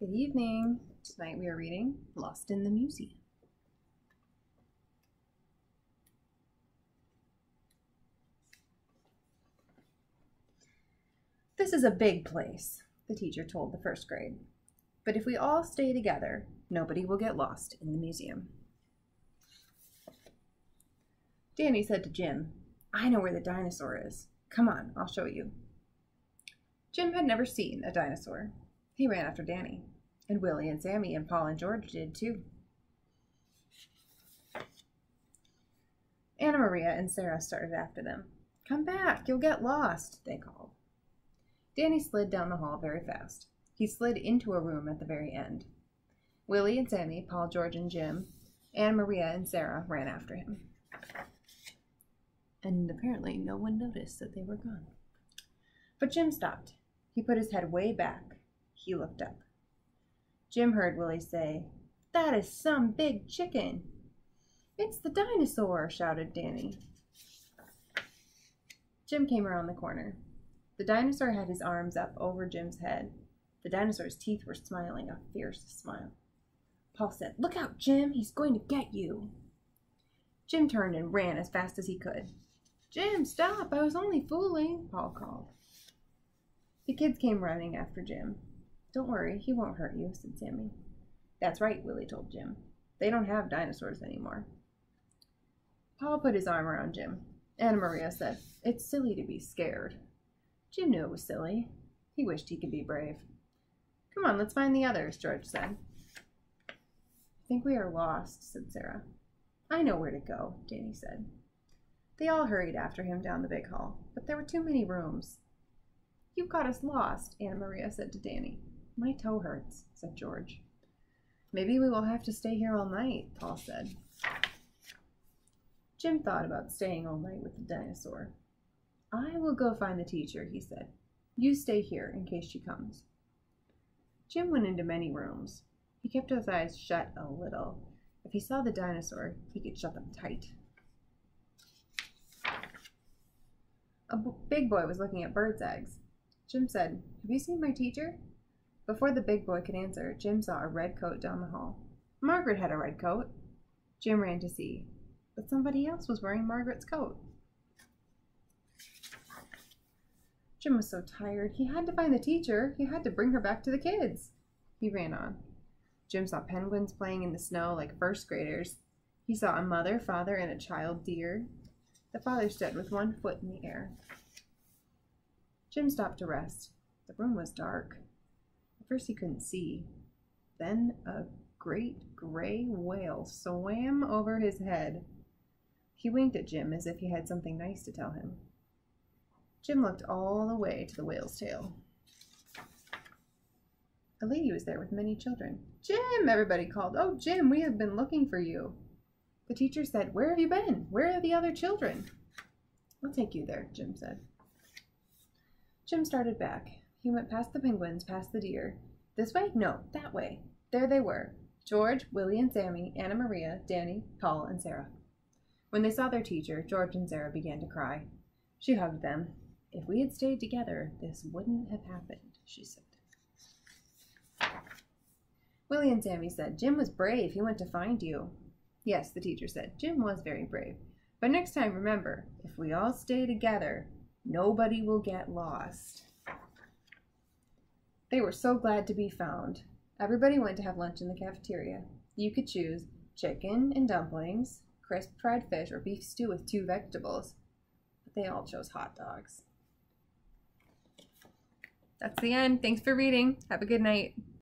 Good evening. Tonight we are reading Lost in the Museum. This is a big place, the teacher told the first grade. But if we all stay together, nobody will get lost in the museum. Danny said to Jim, "I know where the dinosaur is. Come on, I'll show you." Jim had never seen a dinosaur. He ran after Danny, and Willie and Sammy and Paul and George did too. Anna Maria and Sarah started after them. "Come back, you'll get lost," they called. Danny slid down the hall very fast. He slid into a room at the very end. Willie and Sammy, Paul, George, and Jim, Anna Maria and Sarah ran after him. And apparently no one noticed that they were gone. But Jim stopped. He put his head way back. He looked up. Jim heard Willie say, "That is some big chicken." "It's the dinosaur," shouted Danny. Jim came around the corner. The dinosaur had his arms up over Jim's head. The dinosaur's teeth were smiling a fierce smile. Paul said, "Look out, Jim, he's going to get you." Jim turned and ran as fast as he could. "Jim, stop, I was only fooling," Paul called. The kids came running after Jim. "Don't worry, he won't hurt you," said Sammy. "That's right," Willie told Jim. "They don't have dinosaurs anymore." Paul put his arm around Jim. Anna Maria said, "It's silly to be scared." Jim knew it was silly. He wished he could be brave. "Come on, let's find the others," George said. "I think we are lost," said Sarah. "I know where to go," Danny said. They all hurried after him down the big hall, but there were too many rooms. "You got us lost," Anna Maria said to Danny. "My toe hurts," said George. "Maybe we will have to stay here all night," Paul said. Jim thought about staying all night with the dinosaur. "I will go find the teacher," he said. "You stay here in case she comes." Jim went into many rooms. He kept his eyes shut a little. If he saw the dinosaur, he could shut them tight. A big boy was looking at birds' eggs. Jim said, "Have you seen my teacher?" Before the big boy could answer, Jim saw a red coat down the hall. Margaret had a red coat. Jim ran to see, but somebody else was wearing Margaret's coat. Jim was so tired. He had to find the teacher. He had to bring her back to the kids. He ran on. Jim saw penguins playing in the snow like first graders. He saw a mother, father, and a child deer. The father stood with one foot in the air. Jim stopped to rest. The room was dark. At first he couldn't see. Then a great gray whale swam over his head. He winked at Jim as if he had something nice to tell him. Jim looked all the way to the whale's tail. A lady was there with many children. "Jim!" everybody called. "Oh, Jim, we have been looking for you." The teacher said, "Where have you been? Where are the other children?" "I'll take you there," Jim said. Jim started back. He went past the penguins, past the deer. This way? No, that way. There they were. George, Willie and Sammy, Anna Maria, Danny, Paul, and Sarah. When they saw their teacher, George and Sarah began to cry. She hugged them. "If we had stayed together, this wouldn't have happened," she said. Willie and Sammy said, "Jim was brave. He went to find you." Yes, the teacher said, Jim was very brave. But next time, remember, if we all stay together, nobody will get lost. They were so glad to be found. Everybody went to have lunch in the cafeteria. You could choose chicken and dumplings, crisp fried fish, or beef stew with 2 vegetables. But they all chose hot dogs. That's the end. Thanks for reading. Have a good night.